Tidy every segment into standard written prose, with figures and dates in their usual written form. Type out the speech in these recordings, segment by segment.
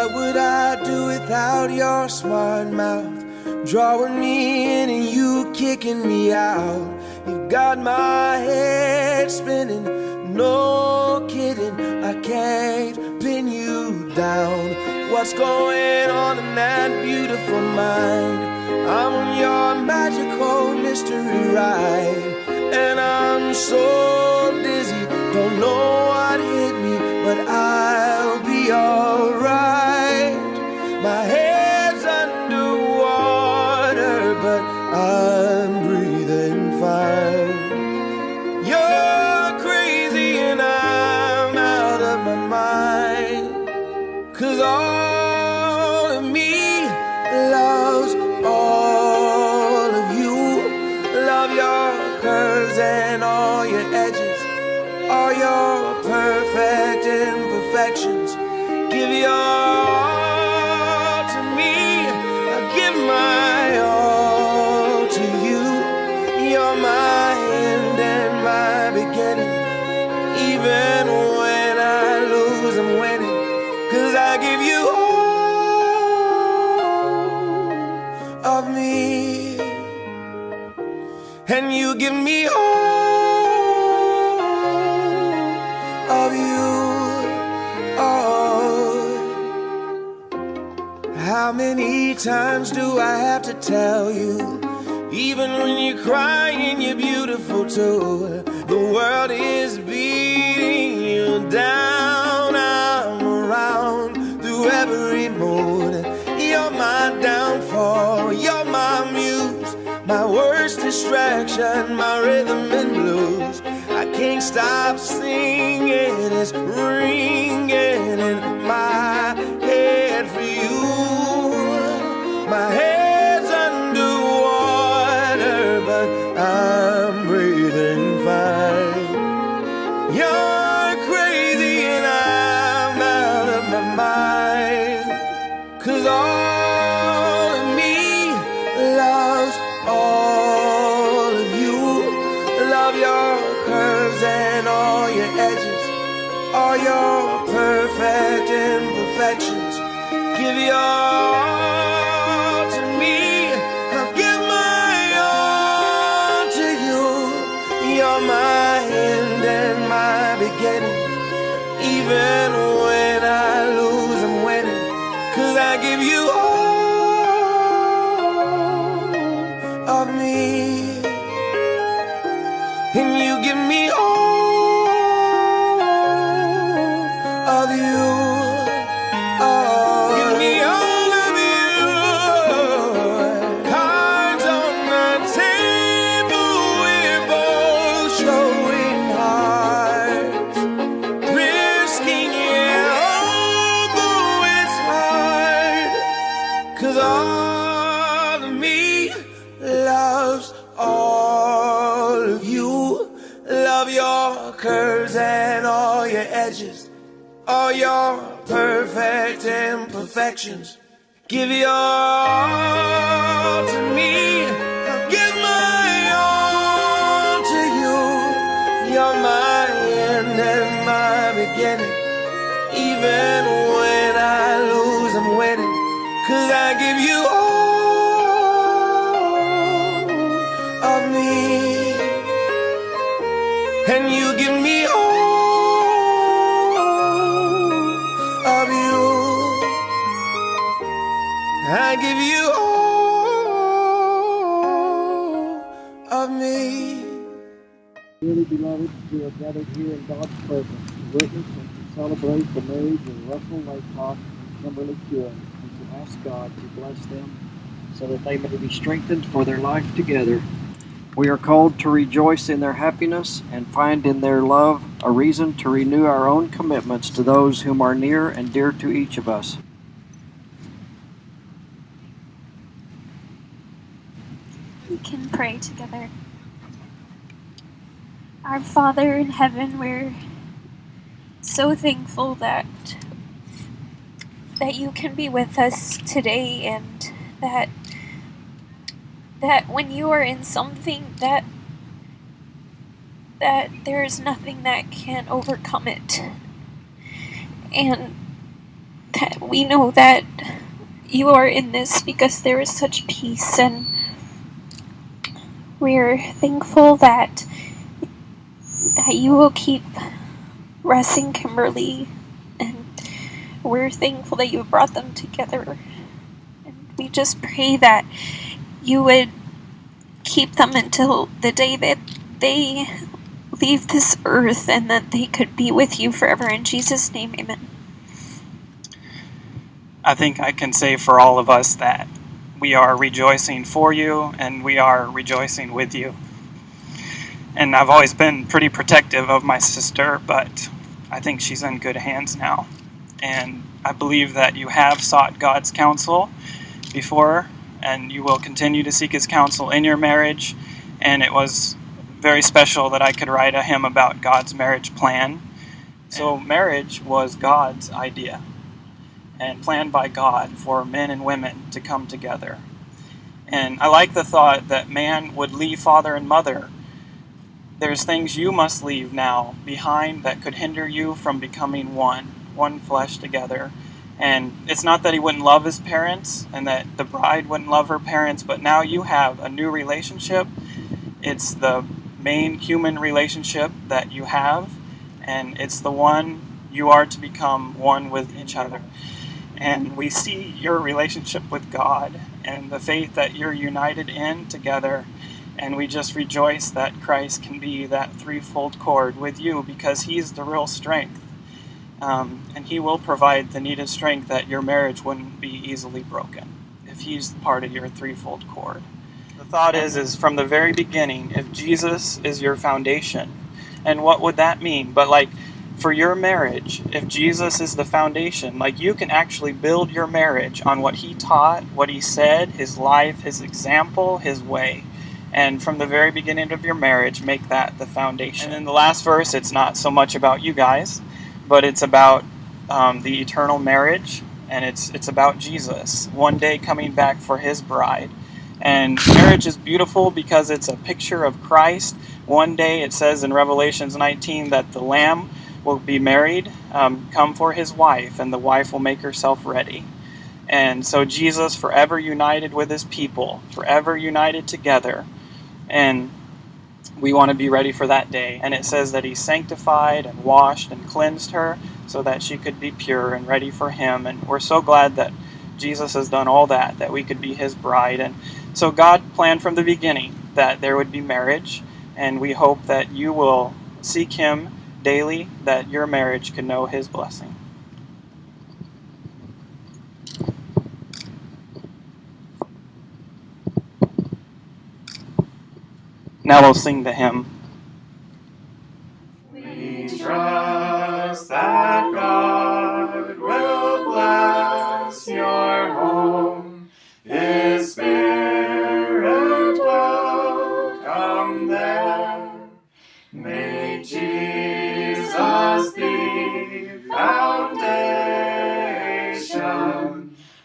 What would I do without your smart mouth? Drawing me in and you kicking me out. You got my head spinning, no kidding. I can't pin you down. What's going on in that beautiful mind? I'm on your magical mystery ride, and I'm so dizzy, don't know what hit me, but I'll be alright. My head's underwater, but I'm breathing fine. You're crazy and I'm out of my mind, 'cause all of me loves all of you. Love your curves and all your edges, all your perfect imperfections. Give your all to me, I give my all to you. You're my end and my beginning. Even when I lose, I'm winning, 'cause I give you all of me, and you give me all of you. Oh, how many times do I have to tell you? Even when you're crying, you're beautiful too. The world is beating you down. I'm around through every mood. You're my downfall, you're my muse, my worst distraction, my rhythm and blues. I can't stop singing, it's ringing in my head for you. My head's underwater, but I'm breathing fine. You're crazy and I'm out of my mind, 'cause all of me loves all of you. Love your curves and all your edges, all your perfect imperfections. Give your all to me, I'll give my all to you. You're my end and my beginning. Even when I lose, I'm winning, 'cause I give you all of me, and you give me all of you. Oh, give me all of you. Cards on the table, we're both showing hearts, risking it, although it's hard, 'cause all of me loves all of you. Love your curves and all your edges, all your perfect imperfections. Give your all to me, I'll give my all to you. You're my end and my beginning. Even when I lose, I'm winning, 'cause I give you all of me, and you give me all of you. I give you all of me. Dearly beloved, we are gathered here in God's presence to witness and to celebrate the marriage of Russell Lacock and Kimberly Keurig, and to ask God to bless them so that they may be strengthened for their life together. We are called to rejoice in their happiness and find in their love a reason to renew our own commitments to those whom are near and dear to each of us. We can pray together. Our Father in heaven, we're so thankful that you can be with us today, and that when you are in something, that there is nothing that can overcome it. And that we know that you are in this because there is such peace, and we're thankful that you will keep Russ and Kimberly, and we're thankful that you brought them together. And we just pray that you would keep them until the day that they leave this earth, and that they could be with you forever. In Jesus' name, amen. I think I can say for all of us that we are rejoicing for you and we are rejoicing with you. And I've always been pretty protective of my sister, but I think she's in good hands now. And I believe that you have sought God's counsel before, and you will continue to seek his counsel in your marriage. And it was very special that I could write a hymn about God's marriage plan. So marriage was God's idea and planned by God for men and women to come together. And I like the thought that man would leave father and mother. There's things you must leave now behind that could hinder you from becoming one flesh together. And it's not that he wouldn't love his parents and that the bride wouldn't love her parents, but now you have a new relationship. It's the main human relationship that you have, and it's the one you are to become one with each other. And we see your relationship with God and the faith that you're united in together. And we just rejoice that Christ can be that threefold cord with you, because he's the real strength. And he will provide the needed strength that your marriage wouldn't be easily broken if he's part of your threefold cord. The thought is from the very beginning, if Jesus is your foundation, and what would that mean? But like, for your marriage, if Jesus is the foundation, like, you can actually build your marriage on what he taught, what he said, his life, his example, his way. And from the very beginning of your marriage, make that the foundation. And in the last verse, it's not so much about you guys, but it's about the eternal marriage, and it's about Jesus one day coming back for his bride. And marriage is beautiful because it's a picture of Christ. One day, it says in Revelations 19 that the Lamb will be married, come for his wife, and the wife will make herself ready. And so Jesus, forever united with his people, forever united together, and we want to be ready for that day. And it says that he sanctified and washed and cleansed her so that she could be pure and ready for him. And we're so glad that Jesus has done all that we could be his bride. And so God planned from the beginning that there would be marriage, and we hope that you will seek him daily, that your marriage can know his blessing. Now we'll sing the hymn. We trust that God will bless your home. His Spirit will come there. Make Jesus the foundation.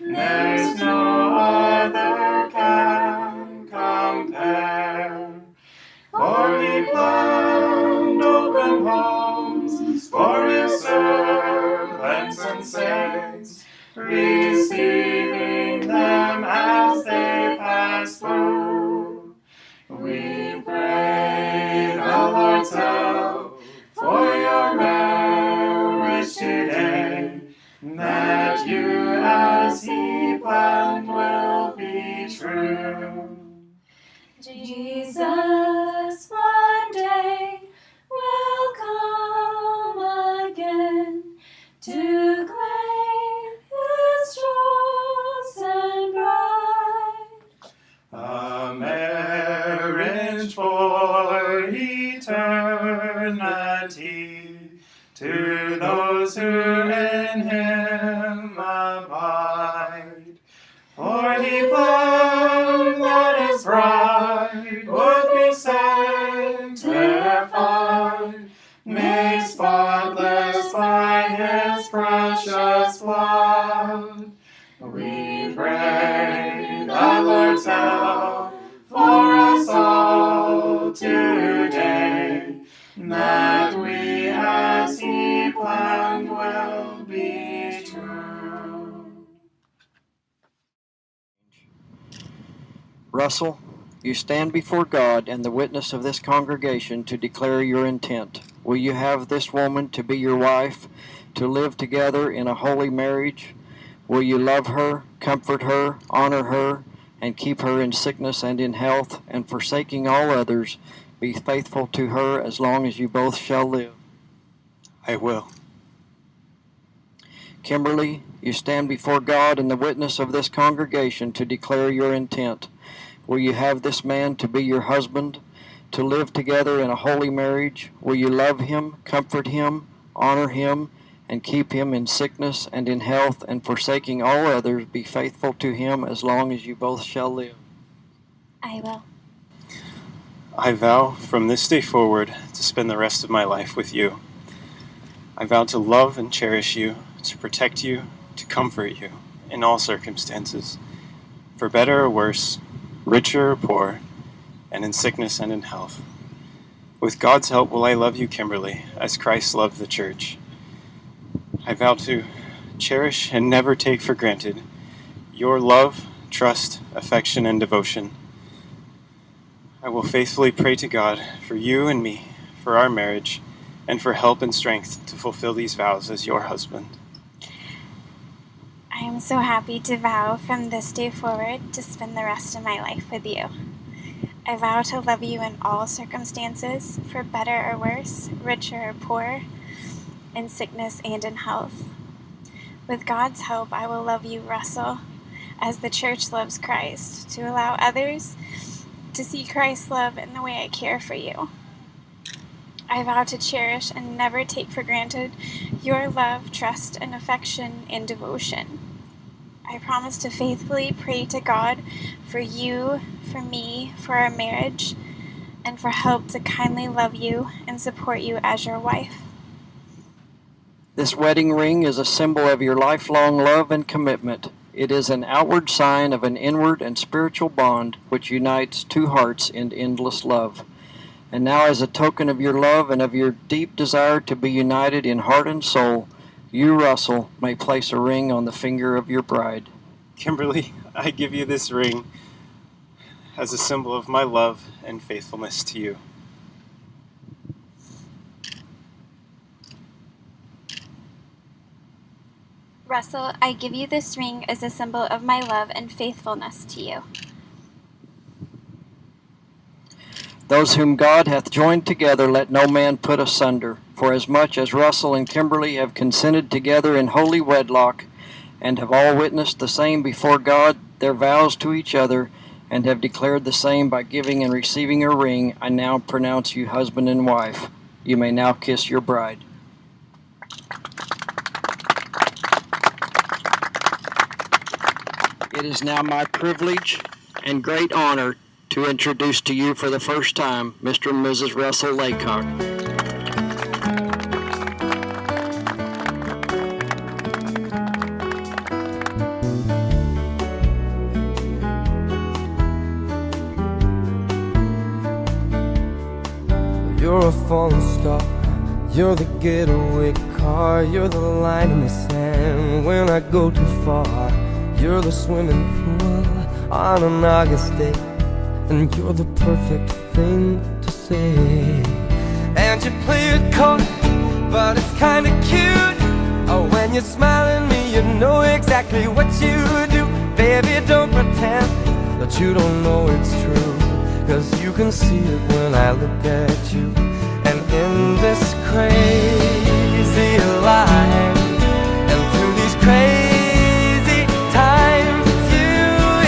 There's no other can compare. For he planned open homes for his servants and saints, receiving them as they pass through. We pray the Lord's help for your marriage today, that you as he planned will be true. Jesus one day will come again to claim his chosen bride. A marriage for eternity to those who in him abide. For he planned that his bride would be sanctified, made spotless by his precious blood. We pray the Lord's help for us all today, that we as he planned will be true. Russell, you stand before God and the witness of this congregation to declare your intent. Will you have this woman to be your wife, to live together in a holy marriage? Will you love her, comfort her, honor her, and keep her in sickness and in health, and forsaking all others, be faithful to her as long as you both shall live? I will. Kimberly, you stand before God and the witness of this congregation to declare your intent. Will you have this man to be your husband, to live together in a holy marriage? Will you love him, comfort him, honor him, and keep him in sickness and in health, and forsaking all others, be faithful to him as long as you both shall live? I will. I vow from this day forward to spend the rest of my life with you. I vow to love and cherish you, to protect you, to comfort you in all circumstances, for better or worse, richer or poor, and in sickness and in health. With God's help will I love you, Kimberly, as Christ loved the church. I vow to cherish and never take for granted your love, trust, affection, and devotion. I will faithfully pray to God for you and me, for our marriage, and for help and strength to fulfill these vows as your husband. I am so happy to vow from this day forward to spend the rest of my life with you. I vow to love you in all circumstances, for better or worse, richer or poor, in sickness and in health. With God's help, I will love you, Russell, as the church loves Christ, to allow others to see Christ's love in the way I care for you. I vow to cherish and never take for granted your love, trust, and affection and devotion. I promise to faithfully pray to God for you, for me, for our marriage, and for help to kindly love you and support you as your wife. This wedding ring is a symbol of your lifelong love and commitment. It is an outward sign of an inward and spiritual bond which unites two hearts in endless love. And now, as a token of your love and of your deep desire to be united in heart and soul, you, Russell, may place a ring on the finger of your bride. Kimberly, I give you this ring as a symbol of my love and faithfulness to you. Russell, I give you this ring as a symbol of my love and faithfulness to you. Those whom God hath joined together, let no man put asunder. For as much as Russell and Kimberly have consented together in holy wedlock, and have all witnessed the same before God, their vows to each other, and have declared the same by giving and receiving a ring, I now pronounce you husband and wife. You may now kiss your bride. It is now my privilege and great honor to introduce to you for the first time Mr. and Mrs. Russell Lacock. You're a falling star, you're the getaway car, you're the line in the sand when I go too far. You're the swimming pool on an August day, and you're the perfect thing to say. And you play it cold, but it's kinda cute. Oh, when you smile at me, you know exactly what you do. Baby, don't pretend that you don't know it's true, 'cause you can see it when I look at you. And in this crazy life, and through these crazy times,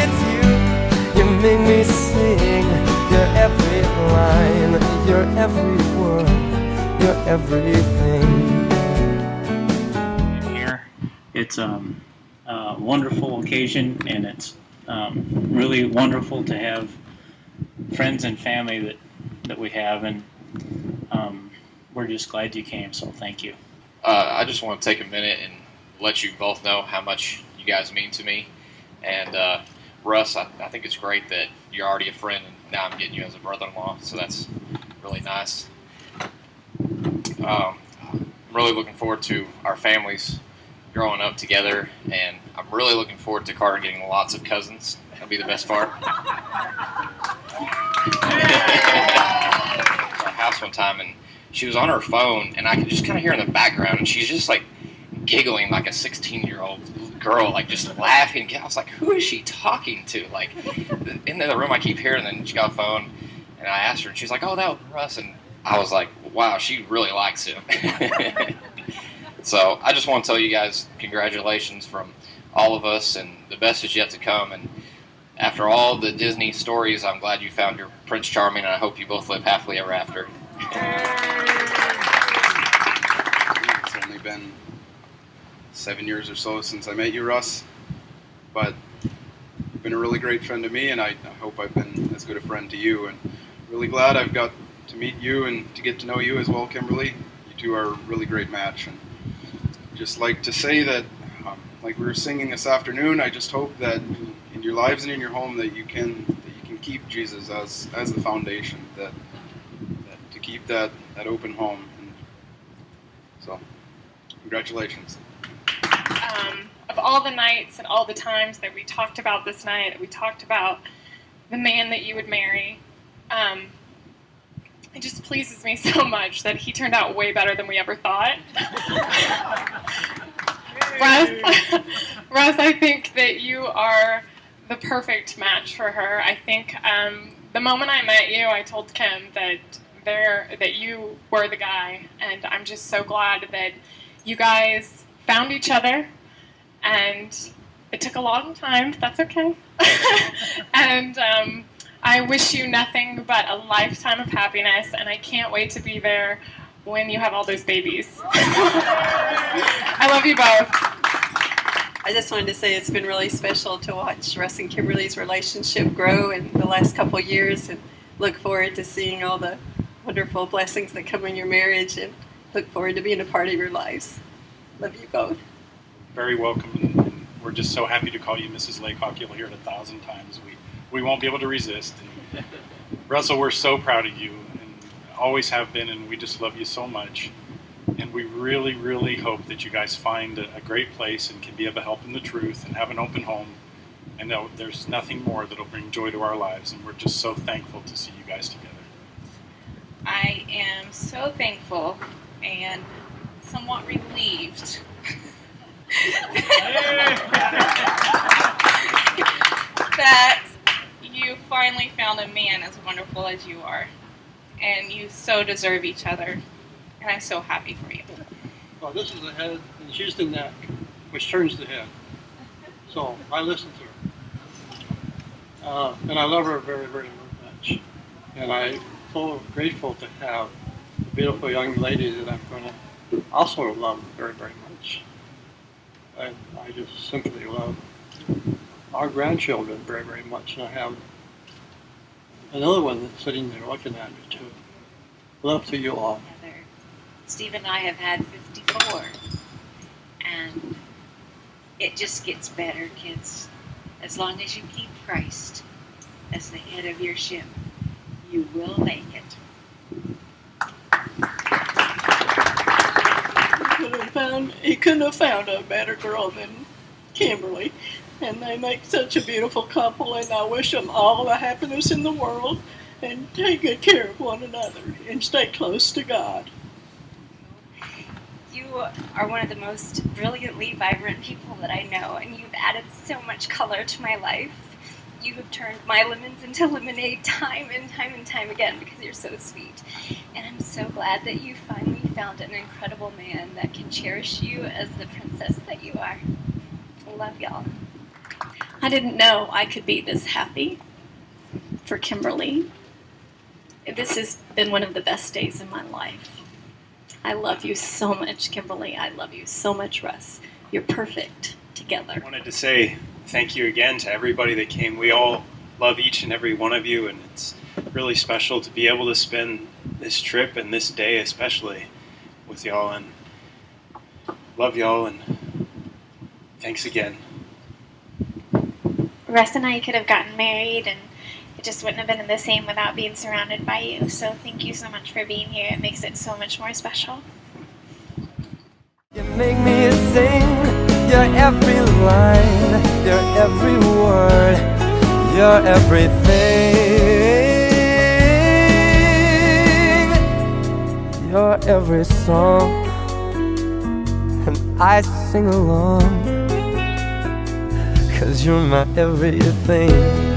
it's you, you make me sing your every line, your every word, your everything. Here, it's a wonderful occasion, and it's really wonderful to have friends and family that we have, and we're just glad you came, so thank you. I just want to take a minute and let you both know how much you guys mean to me. And Russ, I think it's great that you're already a friend, and now I'm getting you as a brother-in-law, so that's really nice. I'm really looking forward to our families growing up together, and I'm really looking forward to Carter getting lots of cousins. That'll be the best part. Our house one time, and she was on her phone, and I could just kind of hear in the background, and she's just like giggling like a 16-year-old girl, like just laughing. I was like, who is she talking to? Like, in the room I keep hearing, and then she got a phone, and I asked her, and she's like, oh, that was Russ, and I was like, wow, she really likes him. So I just want to tell you guys congratulations from all of us, and the best is yet to come. And after all the Disney stories, I'm glad you found your Prince Charming, and I hope you both live happily ever after. It's only been 7 years or so since I met you, Russ, but you've been a really great friend to me, and I hope I've been as good a friend to you. And really glad I've got to meet you and to get to know you as well, Kimberly. You two are a really great match, and just like to say that, like we were singing this afternoon, I just hope that in your lives and in your home that you can keep Jesus as the foundation, that to keep that open home. And so, congratulations. Of all the nights and all the times that we talked about this night, that we talked about the man that you would marry, it just pleases me so much that he turned out way better than we ever thought. Russ, I think that you are the perfect match for her. I think the moment I met you, I told Kim that you were the guy, and I'm just so glad that you guys found each other, and it took a long time, but that's okay. And I wish you nothing but a lifetime of happiness, and I can't wait to be there when you have all those babies. I love you both. I just wanted to say it's been really special to watch Russ and Kimberly's relationship grow in the last couple of years, and look forward to seeing all the wonderful blessings that come in your marriage, and look forward to being a part of your lives. Love you both. Very welcome, and we're just so happy to call you Mrs. Lacock. You'll hear it 1,000 times. We won't be able to resist. And Russell, we're so proud of you, and always have been, and we just love you so much. And we really, really hope that you guys find a great place and can be of a help in the truth and have an open home. And know there's nothing more that'll bring joy to our lives, and we're just so thankful to see you guys together. I am so thankful and somewhat relieved that you finally found a man as wonderful as you are, and you so deserve each other, and I'm so happy for you. Well, this is the head, and she's the neck, which turns the head. So I listen to her, and I love her very, very much. And I'm so grateful to have a beautiful young lady that I'm going to also love very, very much. I just simply love our grandchildren very, very much, and I have another one that's sitting there looking at me too. Love to you all. Steve and I have had 54, and it just gets better, kids. As long as you keep Christ as the head of your ship, you will make it. He couldn't have found a better girl than Kimberly, and they make such a beautiful couple, and I wish them all the happiness in the world, and take good care of one another, and stay close to God. You are one of the most brilliantly vibrant people that I know, and you've added so much color to my life. You have turned my lemons into lemonade time and time again because you're so sweet. And I'm so glad that you finally found an incredible man that can cherish you as the princess that you are. I love y'all. I didn't know I could be this happy for Kimberly. This has been one of the best days in my life. I love you so much, Kimberly. I love you so much, Russ. You're perfect together. I wanted to say thank you again to everybody that came. We all love each and every one of you, and it's really special to be able to spend this trip and this day especially with y'all, and love y'all, and thanks again. Russ and I could have gotten married, and it just wouldn't have been the same without being surrounded by you. So thank you so much for being here. It makes it so much more special. You make me sing your every line, your every word. You're everything. You're every song, and I sing along, 'cause you're my everything.